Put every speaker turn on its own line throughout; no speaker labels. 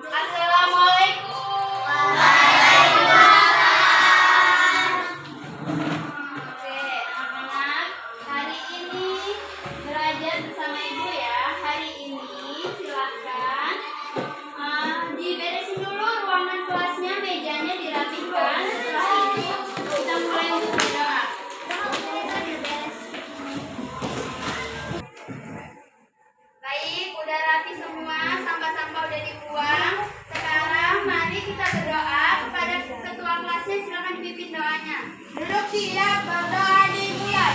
Assalamualaikum. Oke, anak-anak, hari ini belajar bersama ibu ya. Hari ini silahkan diberesin dulu ruangan kelasnya, mejanya dirapihkan. Setelah itu kita mulai untuk berdoa. Baik, udah rapi semua, sampah-sampah udah dibuang. Sekarang mari kita berdoa kepada ketua kelasnya. Silakan dipimpin doanya. Duduk siap, berdoa dimulai.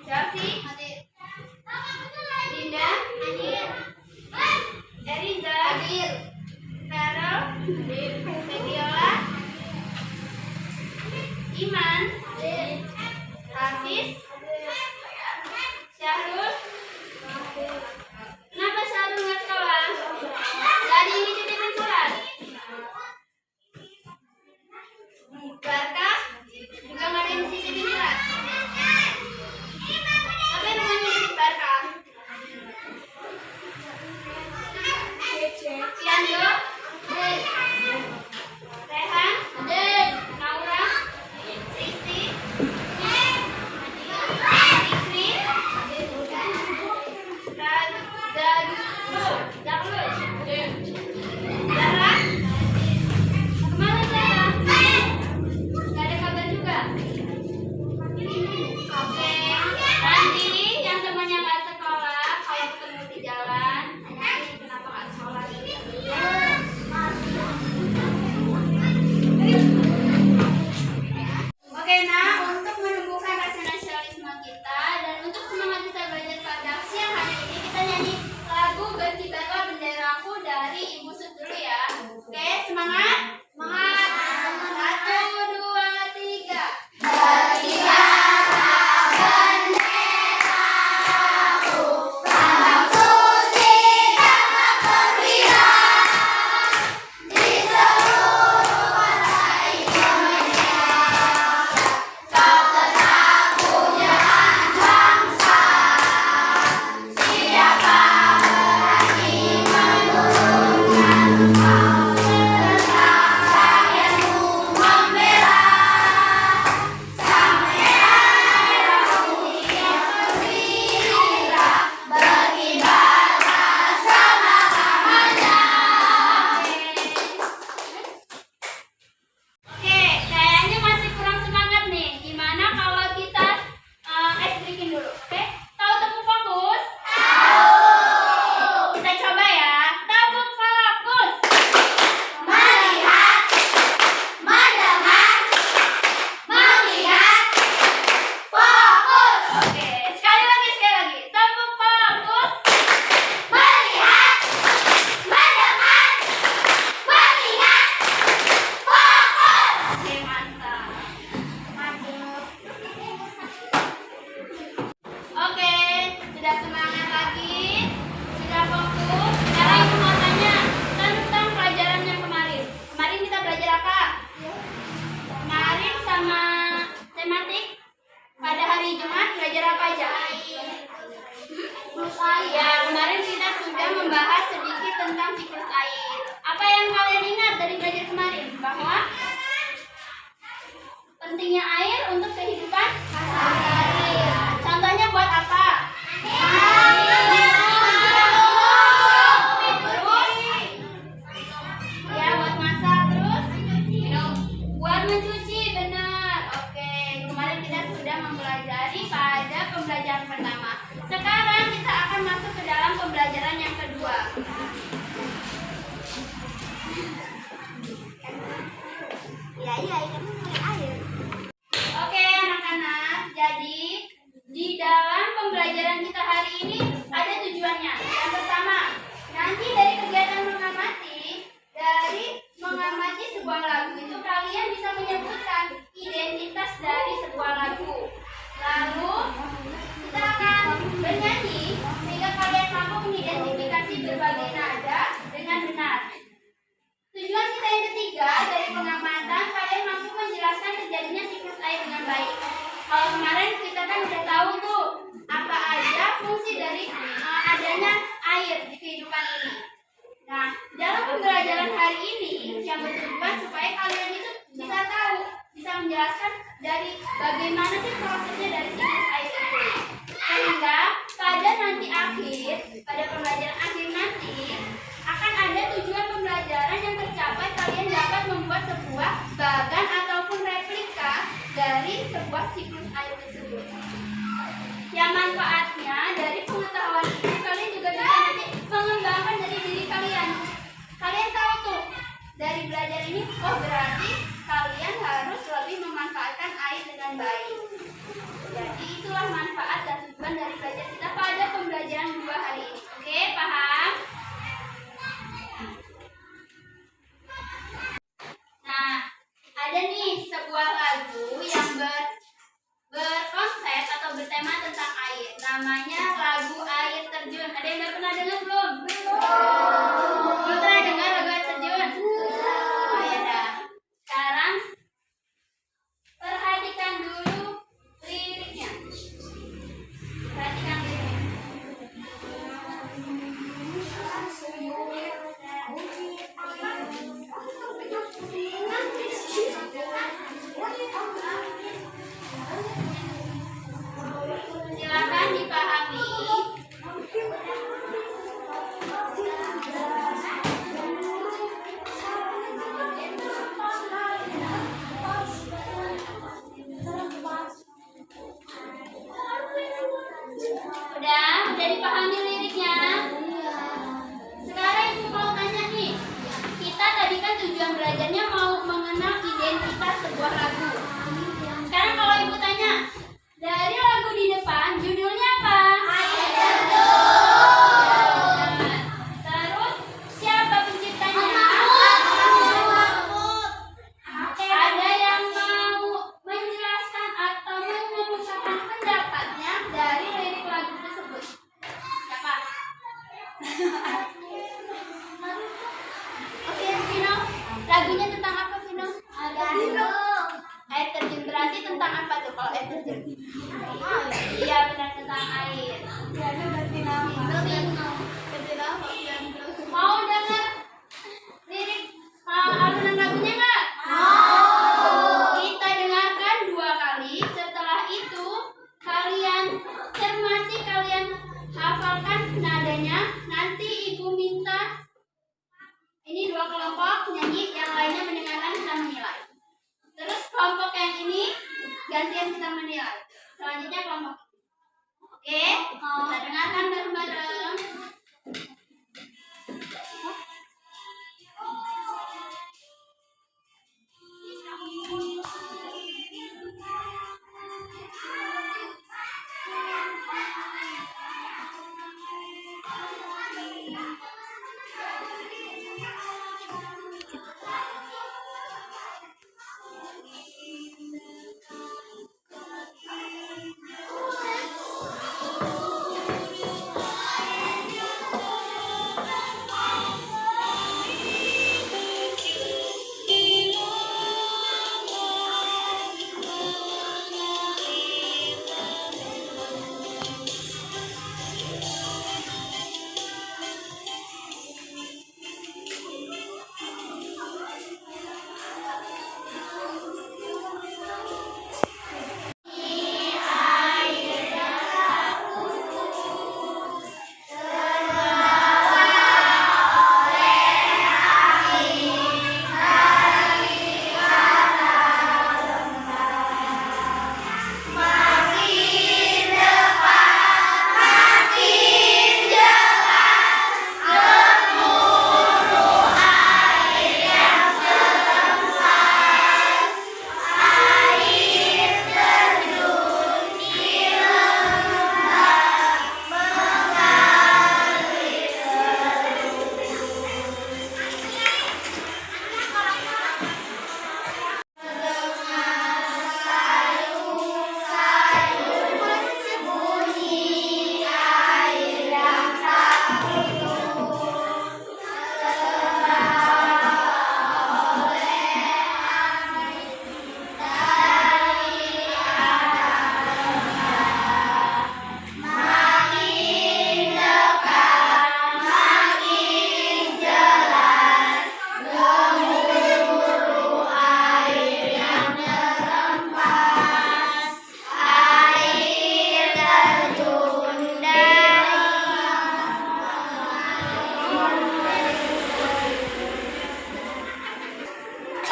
Berarti Ya, kemarin kita sudah membahas sedikit tentang siklus air. Apa yang kalian ingat dari belajar kemarin? Bahwa pentingnya air untuk kehidupan sehari-hari. Contohnya buat apa? Ya, buat masak, terus buat mencuci, benar. Oke, kemarin kita sudah mempelajari pada pembelajaran pertama. Sekarang kita akan masuk ke dalam pembelajaran yang kedua. Oke, anak-anak. Jadi di dalam pembelajaran kita hari ini ada tujuannya. Yang pertama, nanti dari kegiatan mengamati sebuah lagu itu kalian bisa menyebutkan identitas dari sebuah lagu. Lalu kita akan bernyanyi sehingga kalian mampu mengidentifikasi berbagai nada dengan benar. Tujuan kita yang ketiga, dari pengamatan kalian mampu menjelaskan terjadinya siklus air dengan baik. Kalau kemarin kita kan udah tahu tuh apa aja fungsi dari adanya air di kehidupan ini. Nah, dalam pembelajaran hari ini yang bertujuan supaya kalian itu bisa tahu, bisa menjelaskan dari bagaimana sih prosesnya dari siklus air itu. Sehingga pada nanti pada pembelajaran akhir nanti akan ada tujuan pembelajaran yang tercapai, kalian dapat membuat sebuah bagan ataupun replika dari sebuah siklus air tersebut. Yang manfaatnya dari pengetahuan ini kalian juga bisa nanti mengembangkan dari diri kalian. Kalian tahu tuh dari belajar ini, oh berarti kalian harus lebih memanfaatkan air dengan baik. Jadi itulah manfaat dan tujuan dari belajar kita pada pembelajaran 2 hari ini. Oke, paham? Nah, ada nih sebuah lagu yang berkonsep atau bertema tentang air. Namanya lagu Air Terjun. Ada yang udah pernah dengar belum? Belum pernah dengar lagu Air Terjun? Oh ya dah. Sekarang perhatikan dulu liriknya. Perhatikan liriknya. Silakan dipahami. Udah dipahami liriknya? Sekarang ibu mau tanya nih. Kita tadi kan tujuan belajarnya mau mengenal identitas sebuah lagu. Sekarang kalau ibu tanya, dari lagu di depan judulnya apa? Air Terjun. Terus siapa penciptanya? Ada yang mau menjelaskan atau mengemukakan pendapatnya dari lirik lagu tersebut? Siapa? Oke, Vino. Lagunya tentang apa, Vino? Air terjun berarti tentang apa tuh kalau air terjun? Iya, benar, tentang air. Mau dengar lirik alunan lagunya nggak? Kita dengarkan 2 kali. Setelah itu kalian cermati, kalian hafalkan nadanya. Nanti ibu minta ini 2 kelompok nyanyi, yang lainnya mendengarkan kita menilai. Terus kelompok yang ini gantian kita menilai. Selanjutnya kelompok ini. Oke, kita dengarkan bareng-bareng.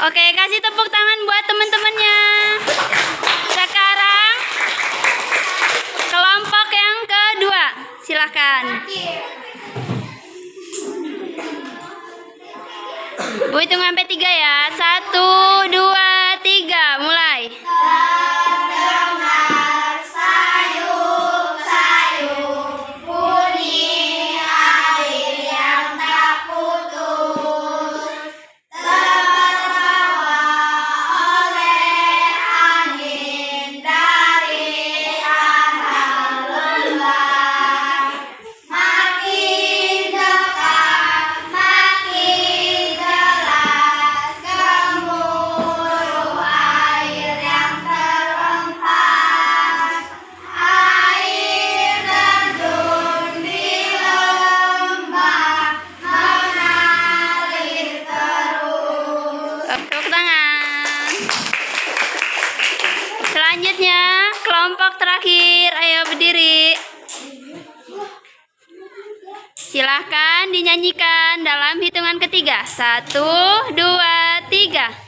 Oke, kasih tepuk tangan buat teman-temannya. Sekarang kelompok yang kedua, silakan. Bu hitung sampai 3 ya. 1, 2, 3, mulai. Tepuk tangan. Selanjutnya kelompok terakhir, ayo berdiri. Silahkan dinyanyikan dalam hitungan ketiga. 1, 2, 3.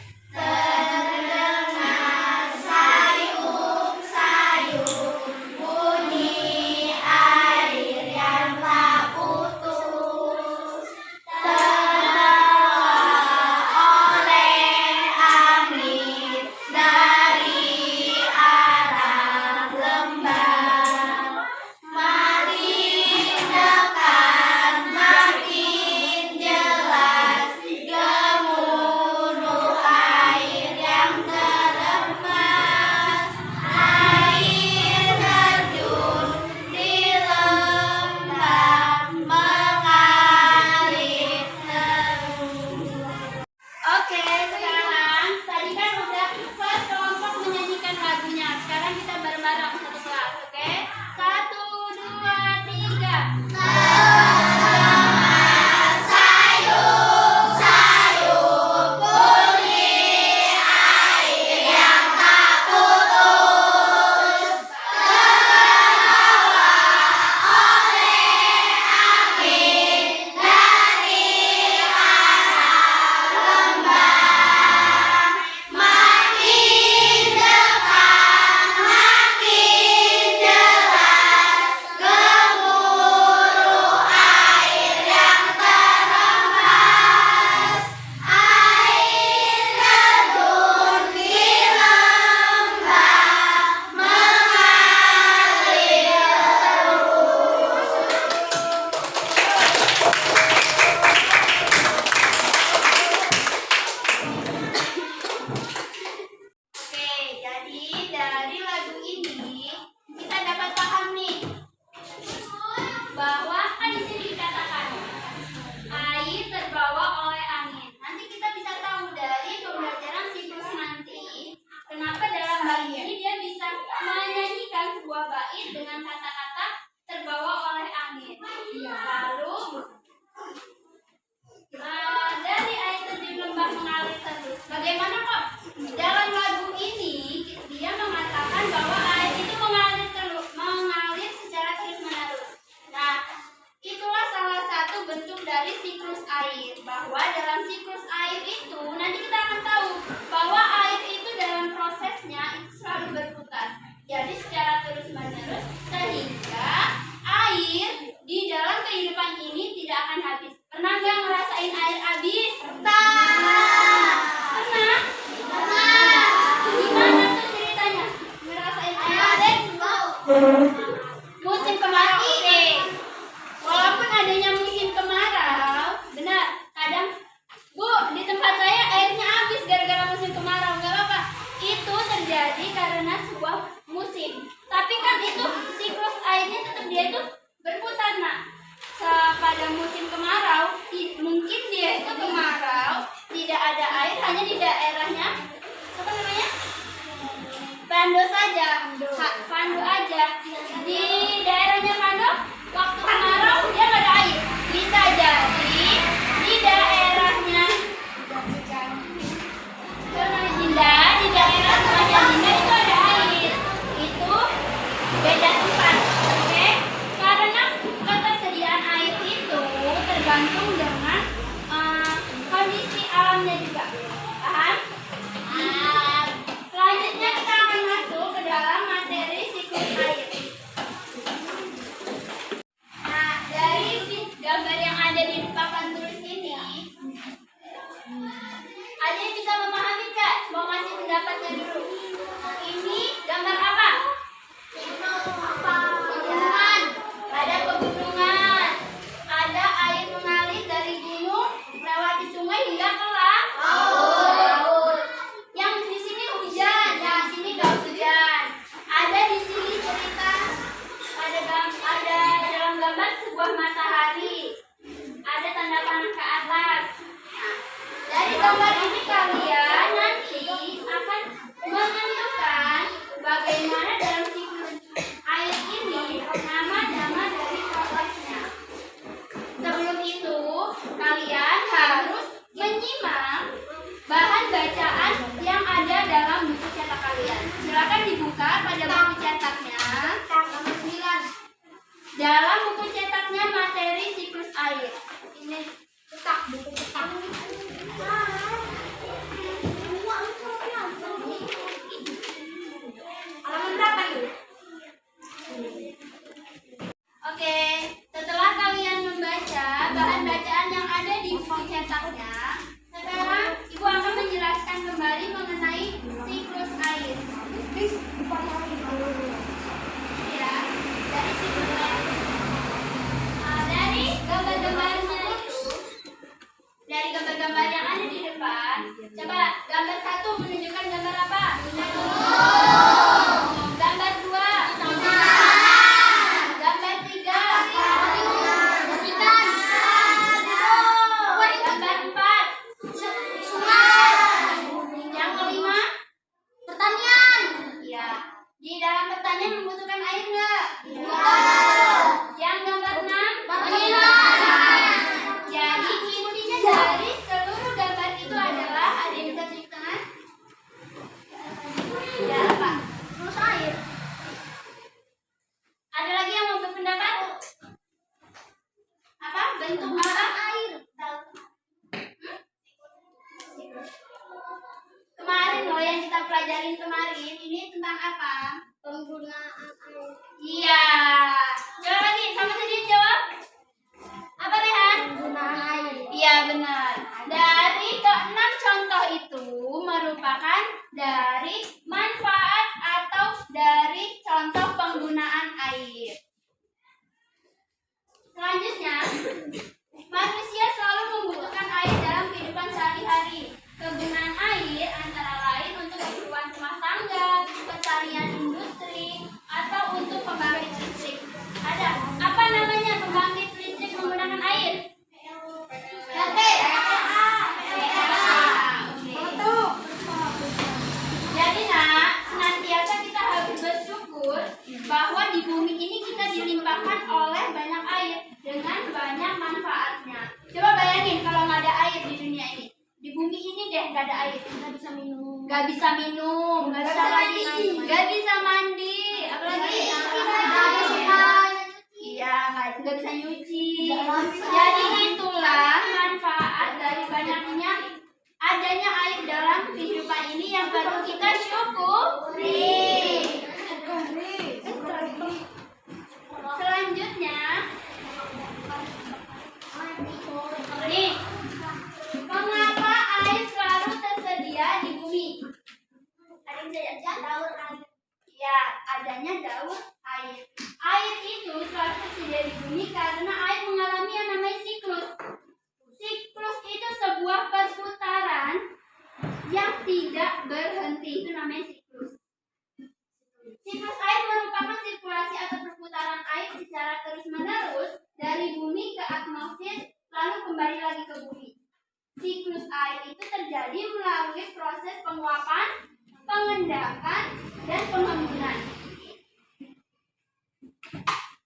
Oke, sekarang tadi kan udah per kelompok menyanyikan lagunya. Sekarang kita bareng-bareng satu kelas, oke? 1, 2, 3. Oke, jadi dari lagu ini kita dapat paham nih bahwa kan di sini dikatakan air terbawa oleh angin. Nanti kita bisa tahu dari pembelajaran siklus nanti kenapa dalam bait ini dia bisa menyanyikan sebuah bait dengan kata-kata terbawa oleh angin. Lalu dari air terjun lembah mengalir terus. Bagaimana kok dalam lagu ini dia mengatakan bahwa air itu mengalir secara terus-menerus. Nah, itulah salah satu bentuk dari siklus air. Bahwa dalam siklus air itu nanti kita akan tahu bahwa air itu dalam prosesnya itu selalu berputar. Jadi secara terus-menerus sehingga air di dalam kehidupan ini tidak akan habis. Pernah nggak ngerasain air habis? Pernah. Pernah? Gimana tuh ceritanya? Ngerasain air habis? Musim kemarau. Oke. Walaupun adanya musim kemarau, benar. Kadang, Bu, di tempat saya airnya habis gara-gara musim kemarau. Nggak apa-apa. Itu terjadi karena sebuah musim. Tapi kan itu siklus airnya tetap dia itu berputar, nak. Pada musim kemarau, mungkin dia itu kemarau, tidak ada air, hanya di daerahnya, apa namanya? Pando saja, Pando aja. tergantung dengan kondisi alamnya juga. Paham? Selanjutnya kita akan masuk ke dalam materi siklus air. Nah, dari gambar yang ada di papan tulis ini, ada yang bisa memahami nggak? Mau kasih pendapatnya dulu. Ini gambar apa? Pegunungan. Ada pegunungan. Ada air mengalir dari gunung melewati sungai hingga ke laut. Yang di sini hujan, yang di sini nggak hujan. Ada di sini cerita. Ada dalam gambar sebuah matahari. Ada tanda panah ke atas. Dari gambar ini kalian nanti akan menentukan bagaimana dalam siklus air ini nama-nama dari prosesnya. Sebelum itu, kalian harus menyimak bahan bacaan yang ada dalam buku cetak kalian. Silakan dibuka pada buku cetaknya. Nomor 9. Dalam buku cetaknya materi siklus air. Ini cetak buku cetak. Halaman berapa itu? Oke, setelah kalian membaca bahan bacaan yang ada di buku cetaknya, sekarang Ibu akan menjelaskan kembali mengenai siklus air. Ya, dari siklus air. Dari gambar-gambarnya itu, dari gambar-gambar yang ada di depan, coba gambar 1 menunjukkan gambar apa? Gambar 2, gambar 3, ikan. Gambar 4, sungai. Yang kelima, pertanian. Ya, di dalam pertanian membutuhkan air nggak? Yang gambar 6, bangunan. Jadi intinya dari seluruh gambar itu adalah, ada yang bisa tunjuk tangan? Ya, apa? Terus air. Ada lagi yang mau berpendapat? Apa? Bentuk apa? Air. Kemarin loh yang kita pelajarin kemarin, ini tentang apa? Penggunaan air. Iya. Coba lagi, sama tadi jawab. Apa Rehan? Penggunaan air. Iya benar. Dari ke-6 contoh itu merupakan dari manfaat atau dari contoh penggunaan air. Selanjutnya, manusia selalu membutuhkan air dalam kehidupan sehari-hari. Kegunaan air antara lain untuk keperluan rumah tangga, pencarian industri, atau untuk pembangkit listrik. Ada apa namanya pembangkit listrik menggunakan air? Jadi nak, senantiasa kita harus bersyukur bahwa di bumi ini kita dilimpahkan oleh banyak air dengan banyak manfaatnya. Coba bayangin kalau nggak ada air di dunia ini, di bumi ini deh nggak ada air, nggak bisa minum, nggak bisa lagi, nggak bisa mandi, apalagi iya nggak bisa nyuci. Jadi itulah manfaat dari banyaknya adanya air dalam kehidupan ini yang perlu kita syukuri. Selanjutnya, nih, mengapa air selalu tersedia di bumi? Ada yang bisa daur air? Ya, adanya daur air. Air itu selalu tersedia di bumi karena air mengalami yang namanya siklus. Siklus itu sebuah perputaran yang tidak berhenti, itu namanya siklus. Siklus air merupakan sirkulasi atau perputaran air secara terus-menerus dari bumi ke atmosfer lalu kembali lagi ke bumi. Siklus air itu terjadi melalui proses penguapan, pengendapan, dan penghemburan.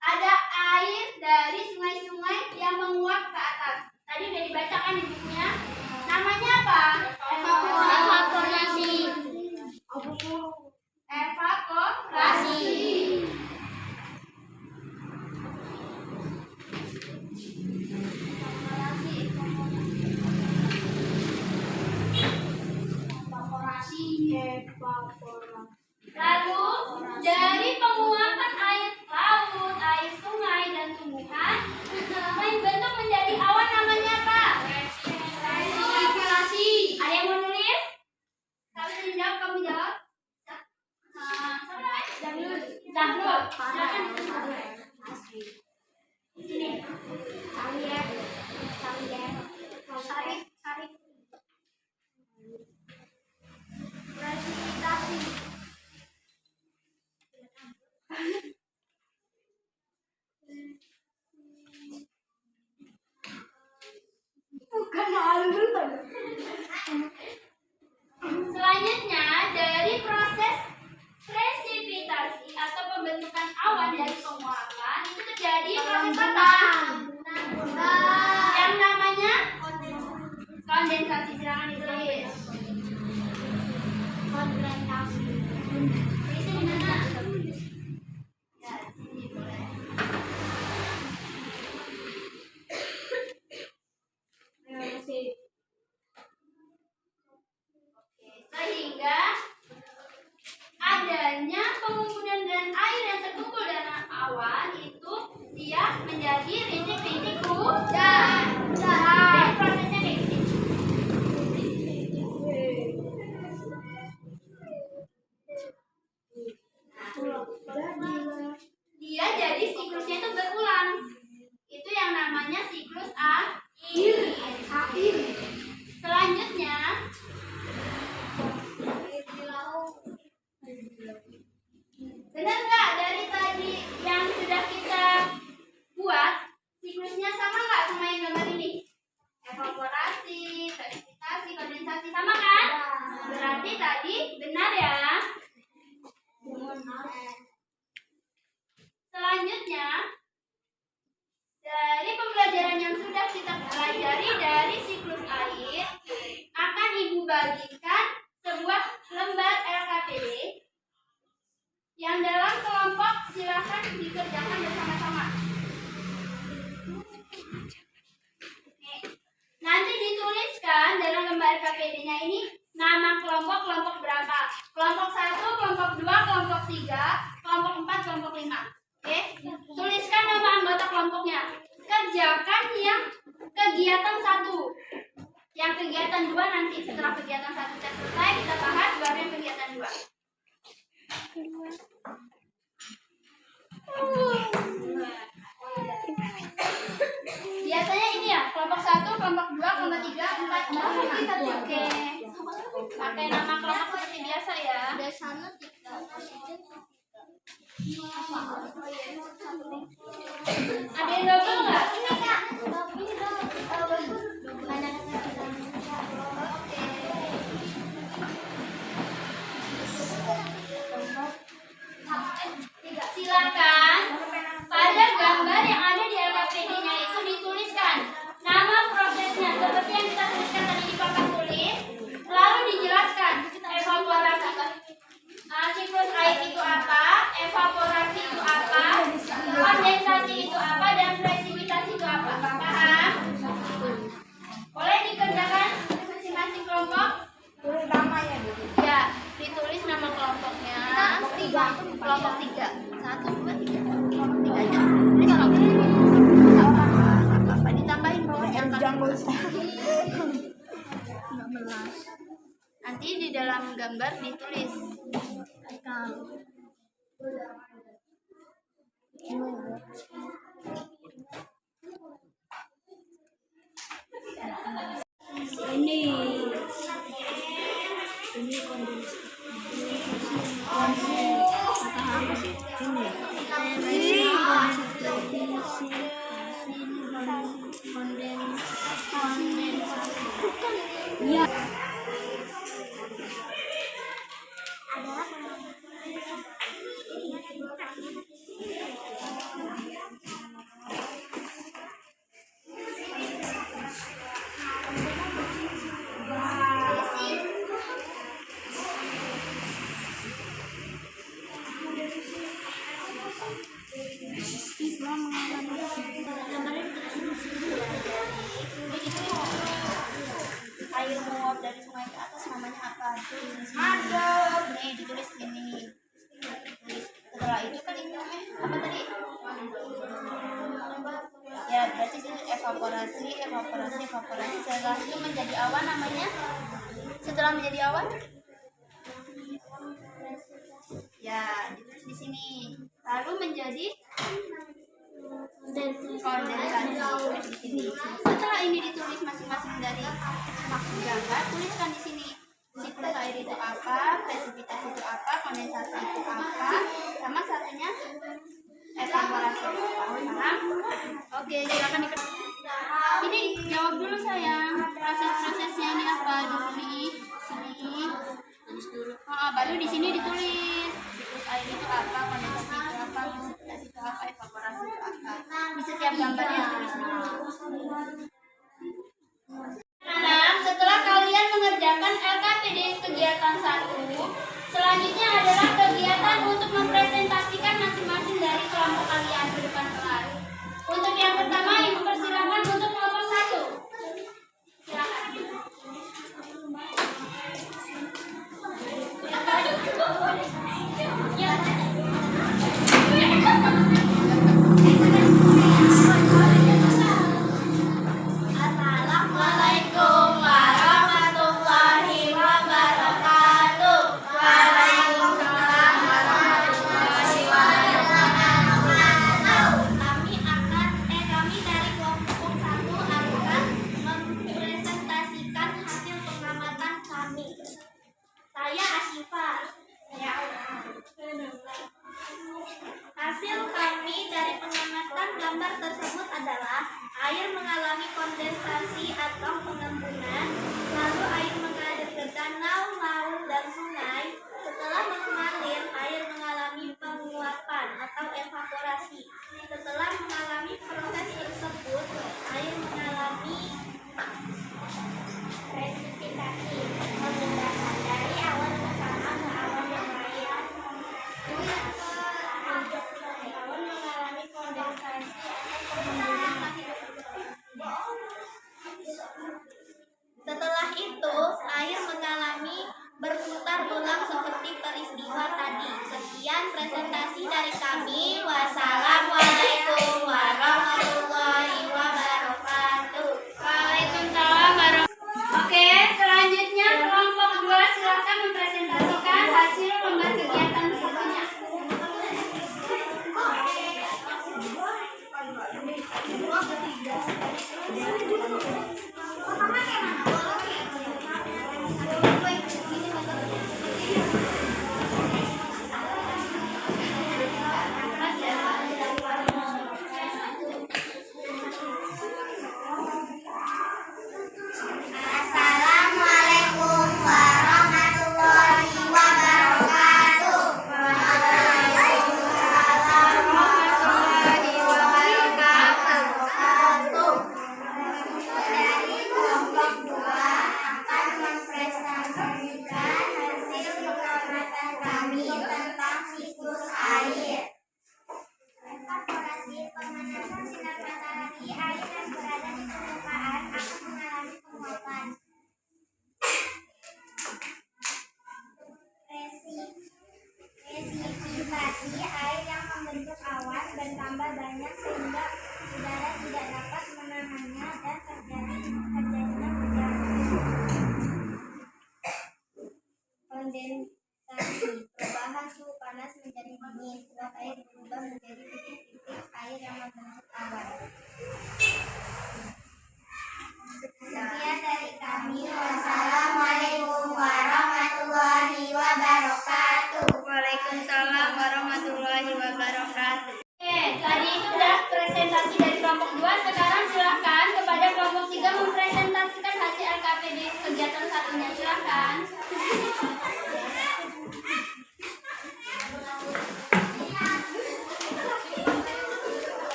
Ada air dari sungai-sungai yang menguap ke atas. Tadi udah dibacakan di bukunya. Namanya apa? Evaporasi. Evaporasi. Kondensasi silakan ditulis. Kondensasi. Tulisnya di mana? Ya, di sini boleh. Sehingga adanya pengumpulan dan air yang terkumpul dalam awan itu dia menjadi rintik-rintik hujan. Jadi prosesnya kayak gini. Dia jadi siklusnya itu berulang. Itu yang namanya siklus air. Selanjutnya benar nggak dari tadi yang sudah kita buat siklusnya sama nggak sama yang gambar ini? Evaporasi, presipitasi, kondensasi sama kan? Berarti tadi benar ya. Selanjutnya dari pembelajaran yang sudah kita pelajari dari siklus air akan Ibu bagikan sebuah lembar LKPD yang dalam kelompok silakan dikerjakan bersama-sama. Nanti dituliskan dalam lembar LKPD-nya ini nama kelompok berapa. Kelompok 1, kelompok 2, kelompok 3, kelompok 4, kelompok 5. Oke, tuliskan nama anggota kelompoknya. Kerjakan yang kegiatan 1. Yang kegiatan 2 nanti setelah kegiatan 1 selesai kita bahas baru yang kegiatan 2. Biasanya ini ya, kelompok 1, kelompok 2, kelompok 3, 4, 5. Oke. Pakai nama kelompok seperti biasa ya. Ada yang double nggak? Silakan pada gambar yang ada di LKPD-nya itu dituliskan nama prosesnya seperti yang kita tuliskan tadi di papan tulis, lalu dijelaskan evaporasi siklus air itu apa, evaporasi itu apa, kondensasi itu apa, dan presipitasi itu apa. Paham? Boleh dikerjakan masing-masing kelompok?
Tulis nama ya, Bu.
Ya, ditulis nama kelompoknya. Kelompok 3. 1, 2, 3. Kelompok 3 aja. Ini kelompok 3. Apa ditambahin bawah yang nanti di dalam gambar ditulis. Air menguap dari sungai ke atas namanya apa? Adem. Nih ditulis gini. Setelah itu kan itu apa tadi? Ya berarti itu evaporasi. Setelah itu menjadi awan namanya. Setelah menjadi awan? Ya ditulis di sini. Lalu menjadi kondensasi di sini. Setelah ini ditulis masing-masing dari maksud gambar, tuliskan di sini siklus air itu apa, presipitasi itu apa, kondensasi itu apa, sama satunya evaporasi itu apa. Paham? Oke, silakan ini jawab dulu sayang. Proses-prosesnya ini apa dulu nih? Sini. Tulis dulu. Baru di sini ditulis siklus air itu apa, kondensasi itu apa, presipitasi itu apa, evaporasi itu apa. Di setiap gambarnya tulis dulu. Nah, mengalami kondensasi atau pengembunan, lalu air mengalir ke danau, laut, dan sungai. Setelah mengalir, air mengalami penguapan atau evaporasi. Setelah mengalami proses tersebut, air mengalami presipitasi, memindahkan dari awan pertama ke awan yang lain. Awan mengalami kondensasi atau pengembunan. Setelah itu, air mengalami berputar ulang seperti peristiwa tadi. Sekian presentasi dari kami. Wassalamualaikum warahmatullahi wabarakatuh.
Waalaikumsalam warahmatullahi. Oke, selanjutnya kelompok 2 silakan mempresentasikan hasil lembar kegiatan berikutnya.
Assalamualaikum warahmatullahi wabarakatuh.
Warahmatullahi wabarakatuh.
Dari kelompok 2 akan mempresentasikan hasil pengamatan kami tentang siklus air. Evaporasi, pemanasan sinar matahari, air yang berada di permukaan akan mengalami penguapan. Presipitasi, air yang membentuk awan bertambah banyak sehingga udara tidak dapat menahannya dan terjadinya hujan. Kondensasi, perubahan suhu panas menjadi dingin, uap air berubah menjadi titik-titik air yang membentuk awan. Sekian dari kami. Wassalamualaikum warahmatullahi wabarakatuh.
Waalaikumsalam warahmatullahi wabarakatuh. Oke, tadi itu udah presentasi dari kelompok 2. Sekarang silakan kepada kelompok 3 mempresentasikan hasil LKPD kegiatan satunya. Silakan.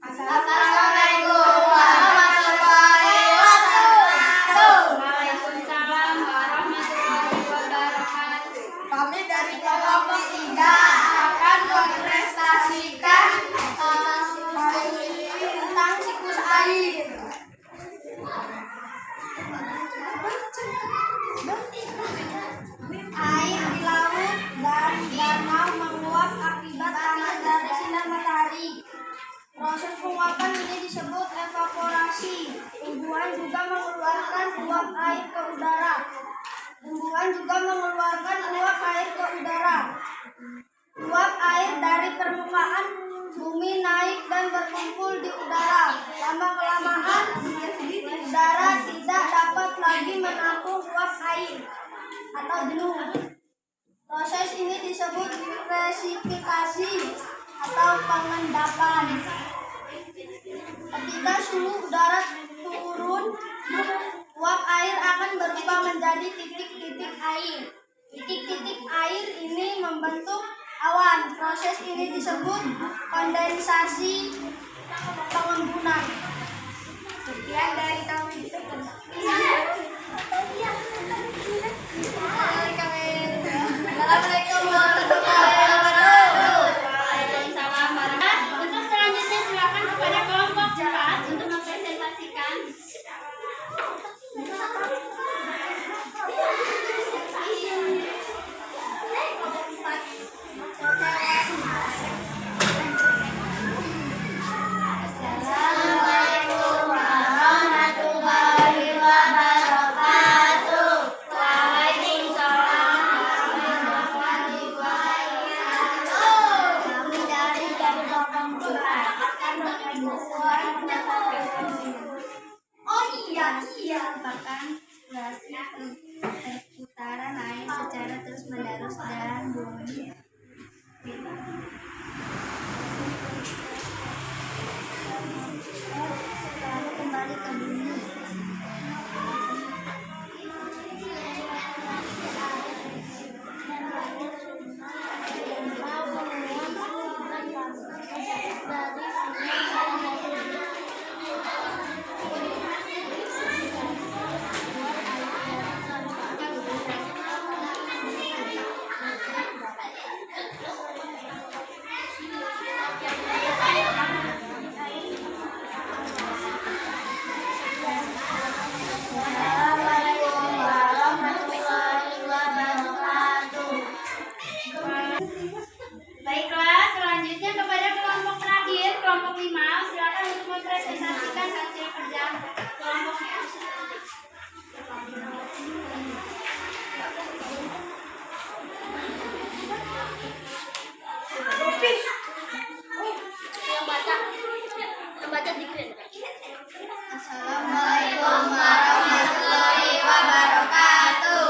Assalamualaikum warahmatullahi wabarakatuh.
Waalaikumsalam warahmatullahi wabarakatuh.
Kami dari kelompok 3 akan mempresentasikan tentang siklus air. Air di laut dan danau menguap akibat panas dari sinar matahari. Proses penguapan ini disebut evaporasi. Tumbuhan juga mengeluarkan uap air ke udara. Uap air dari permukaan bumi naik dan berkumpul di udara. Lama-kelamaan, udara tidak dapat lagi menampung uap air atau jenuh. Proses ini disebut presipitasi atau pengendapan. Ketika suhu udara turun, uap air akan berubah menjadi titik-titik air. Titik-titik air ini membentuk awan. Proses ini disebut kondensasi pengembunan. Sekian dari kami. Assalamualaikum warahmatullahi wabarakatuh.
Waalaikumsalam warahmatullahi. Untuk selanjutnya silakan kepada kelompok 4 untuk mempresentasikan.
Assalamualaikum warahmatullahi
fragmentasi perputaran air secara terus-menerus dan bumi. Lalu kembali ke bumi.
Baiklah, selanjutnya kepada kelompok terakhir, kelompok 5, silakan untuk mempresentasikan hasil kerja kelompoknya.
Assalamualaikum warahmatullahi wabarakatuh.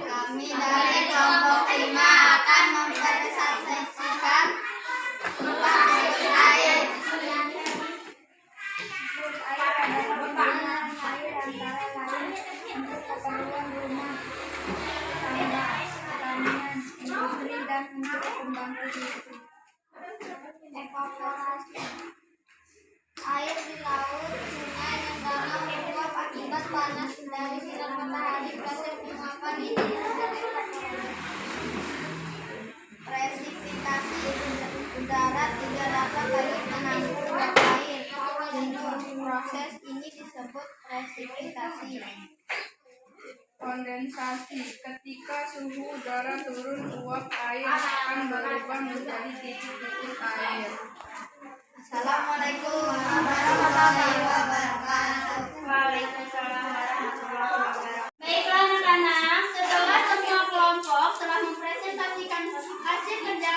Kami dari kelompok 5 akan mempresentasikan air. Untuk keperluan rumah, tangga, pertanian, industri, dan untuk pembantu hidup. Evaporasi air di laut, sungai, dan danau meluap akibat panas dari sinar matahari. Proses penguapan ini disebut evaporasi. Presipitasi udara tidak dapat lagi menampung uap air. Proses ini disebut presipitasi.
Kondensasi. Ketika suhu udara turun, uap air akan berubah menjadi titik-titik air.
Assalamualaikum warahmatullahi wabarakatuh.
Waalaikumsalam warahmatullahi wabarakatuh. Baiklah anak-anak, setelah semua kelompok telah mempresentasikan hasil kerja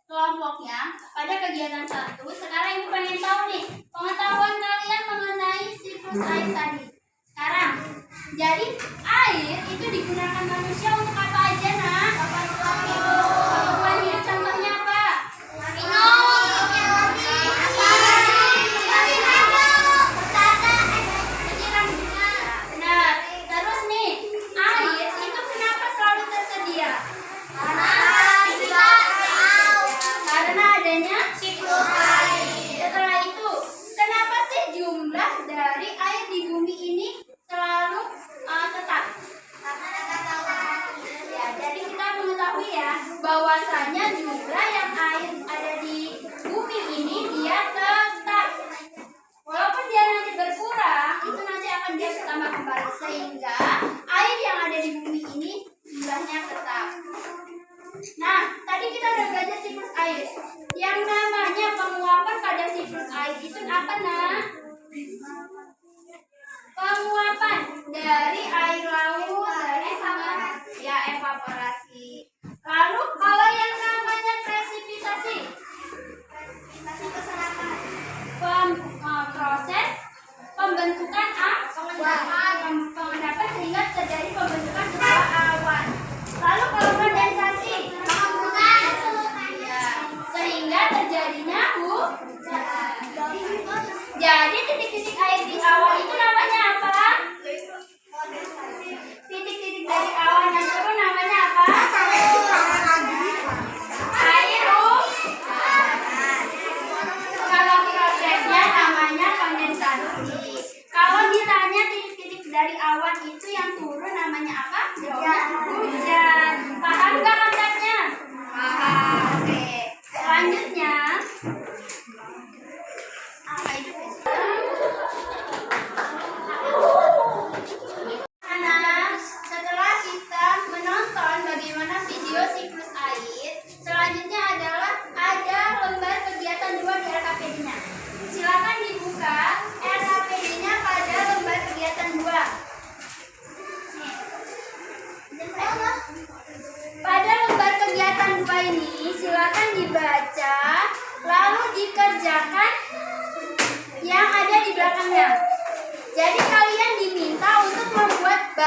kelompoknya pada kegiatan 1, sekarang ibu pengen tahu nih pengetahuan kalian mengenai siklus air tadi. Sekarang, jadi air itu digunakan manusia untuk apa aja, nak? Kebutuhan hidup contohnya apa? Benar. Terus nih, air itu kenapa selalu tersedia? Karena adanya siklus air. Setelah itu, kenapa sih jumlah dari air di bumi ini selalu tetap? Ya, jadi kita mengetahui ya bahwasanya jumlah yang air ada di bumi ini dia tetap. Walaupun dia nanti berkurang, itu nanti akan dia bertambah kembali sehingga air yang ada di bumi ini jumlahnya tetap. Nah, tadi kita udah belajar siklus air. Yang namanya penguapan pada siklus air itu apa, nak? Penguapan dari air laut, dari sama ya evaporasi. Lalu kalau yang namanya presipitasi, proses pembentukan dapat sehingga terjadi pembentukan sebuah awan. Lalu kalau kondensasi, ya, sehingga terjadinya hujan. Jadi titik-titik air di awan itu namanya apa? Titik-titik dari awan yang turun namanya apa? Air Kalau prosesnya namanya kondensasi. Kalau ditanya titik-titik dari awan itu yang turun namanya apa? Jawabnya hujan. Paham nggak konsepnya? Paham. Oke. Selanjutnya apa itu?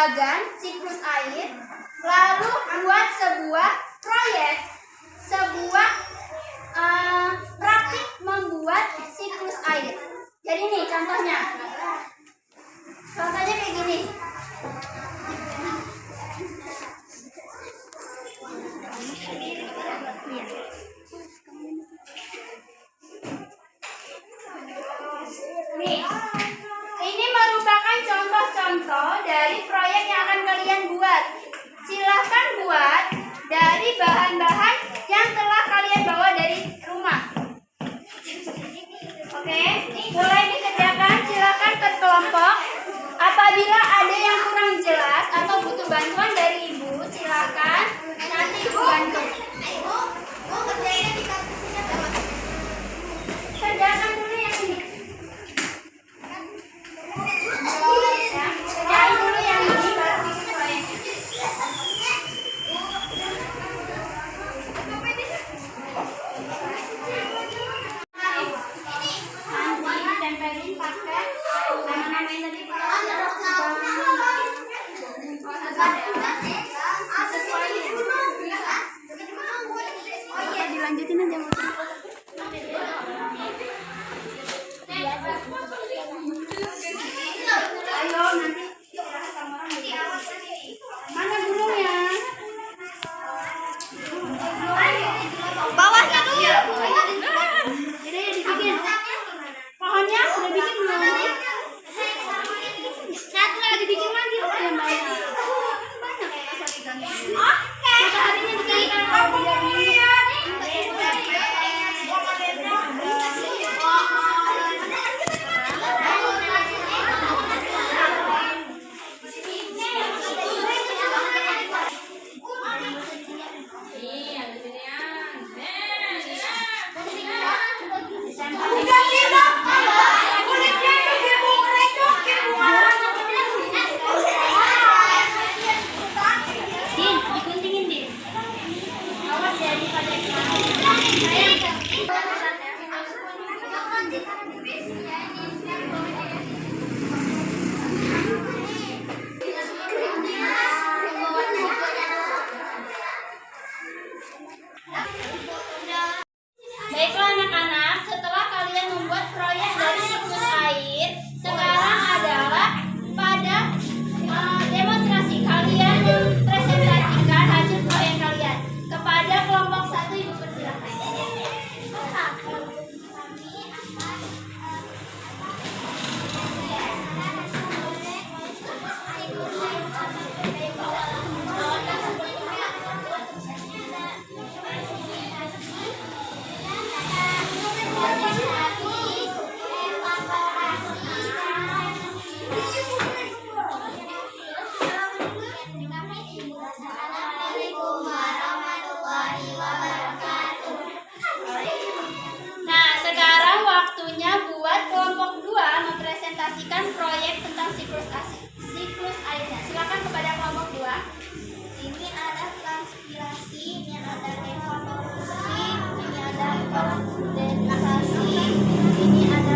bagan siklus air, lalu buat sebuah proyek, sebuah praktik membuat siklus air. Jadi nih contohnya kayak gini. Nih, ini merupakan contoh-contoh dari proyek yang akan kalian buat. Silahkan buat dari bahan-bahan yang telah kalian bawa dari rumah. Oke, mulai dikerjakan. Silahkan berkelompok. Apabila ada yang kurang jelas atau butuh bantuan dari ibu, silahkan nanti ibu bantu. Kerjakan dulu yang ini. Kerjain dulu yang ini baru bikin proyeknya. Nanti tempelin pakai nama-nama yang tadi dilanjutin aja. Ayo nanti mana burungnya? Bawahnya dulu. Jadi dibikin. Pohonnya udah bikin belum? Satu lagi dibikin lagi loh yang banyak. Banyak ya satu ikannya. Oke. Mataharinya dibikin kalau baiklah anak-anak, setelah kalian membuat proyek dari siklus air, sekarang adalah pada demonstrasi kalian mempresentasikan hasil proyek kalian kepada kelompok 1. Ibu persilakan. Nah, sekarang waktunya buat kelompok 2 mempresentasikan proyek tentang siklus airnya. Silakan kepada kelompok 2.
Ini ada transpirasi, ini ada evaporasi, ini ada kondensasi, ini ada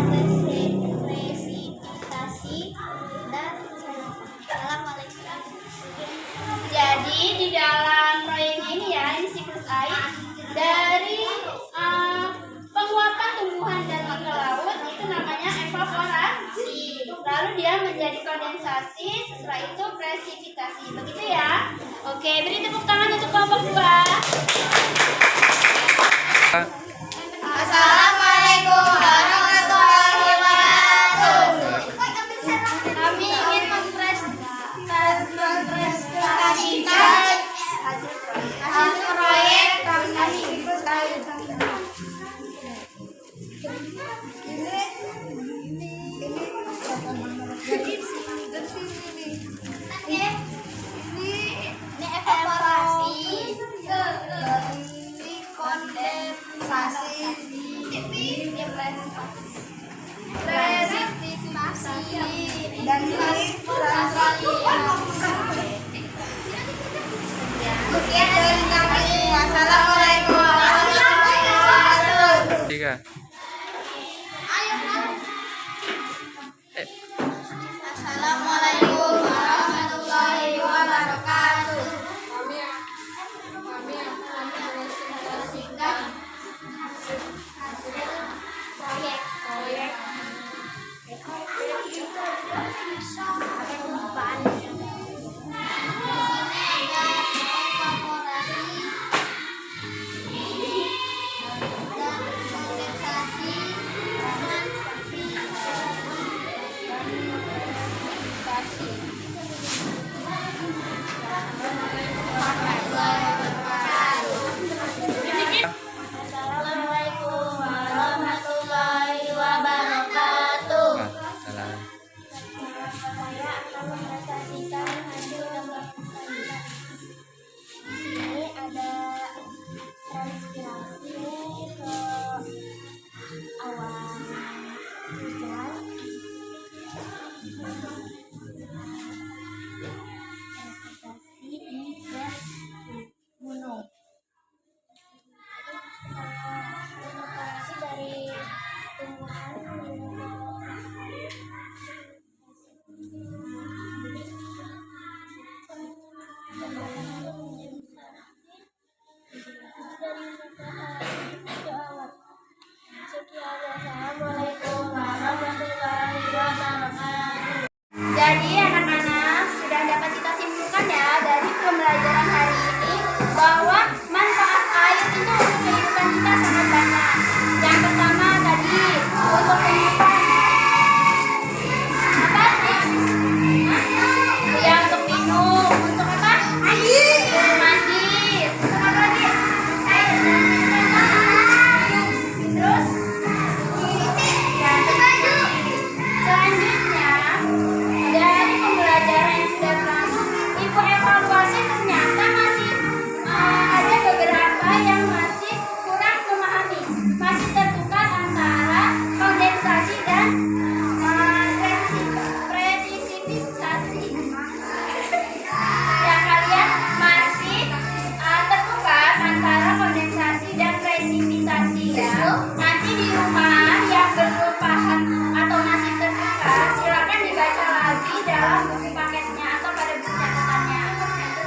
presipitasi, dan assalamualaikum.
Jadi di dalam proyeknya ini ya, ini siklus air dari penguapan tumbuhan dan ke laut itu namanya evaporasi. Lalu dia menjadi kondensasi, setelah itu presipitasi. Begitu ya? Oke, beri tepuk tangan untuk kelompok 2.
Assalamualaikum warahmatullahi wabarakatuh. Kami ingin mempresentasikan hasil proyek tentang siklus air. Ini evaporasi, ini kondensasi, ini presipitasi, dan transpirasi. Sekian dari kami. Wassalamualaikum warahmatullahi wabarakatuh.
3.
Assalamualaikum warahmatullahi
Jadi anak-anak sudah dapat kita simpulkan ya dari pembelajaran hari ini bahwa manfaat air itu untuk kehidupan kita sangat banyak. Yang pertama tadi untuk kehidupan apa sih? Ya untuk minum, untuk apa? Mandi. Untuk apa lagi? Air. Terus? Ya, selanjutnya dari pembelajaran yang sudah berlangsung, Ibu evaluasi ternyata masih ada beberapa yang masih kurang memahami, masih tertukar antara kondensasi dan presipitasi. Ya kalian masih tertukar antara kondensasi dan presipitasi ya. Nanti di rumah yang belum paham atau masih tertukar, silakan dibaca lagi dalam buku paketnya atau pada buku catatannya.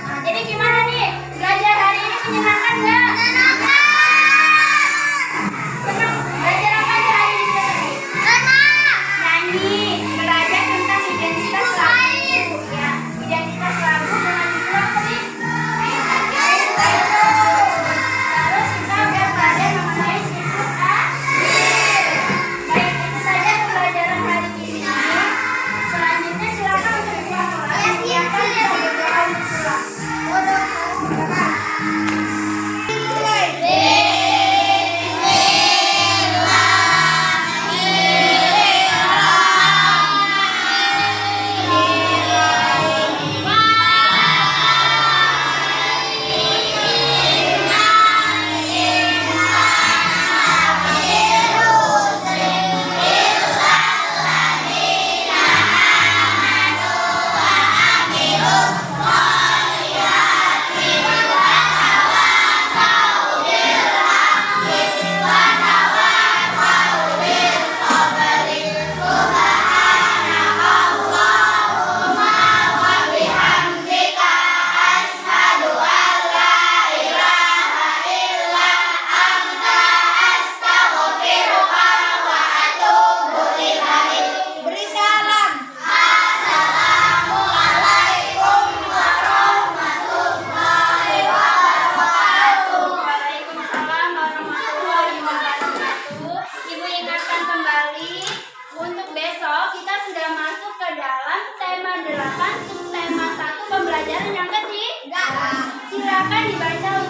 Nah, jadi gimana nih? Belajar hari ini menyenangkan nggak? Menyenangkan. Senang. Belajar apa aja hari ini tadi? Nyanyi, belajar tentang identitas lagu. Ya, identitas lagu dengan judul apa sih? Terus kita udah belajar mengenai siklus air. Baik, itu saja pembelajaran hari ini. Selanjutnya silakan untuk pulang kelas. Silakan kita berdoa untuk pulang.
Beri salam.
Waalaikumsalam warahmatullahi wabarakatuh. Ibu ingatkan kembali untuk besok kita sudah masuk ke dalam tema 8 subtema 1 pembelajaran yang ketiga. Silakan dibaca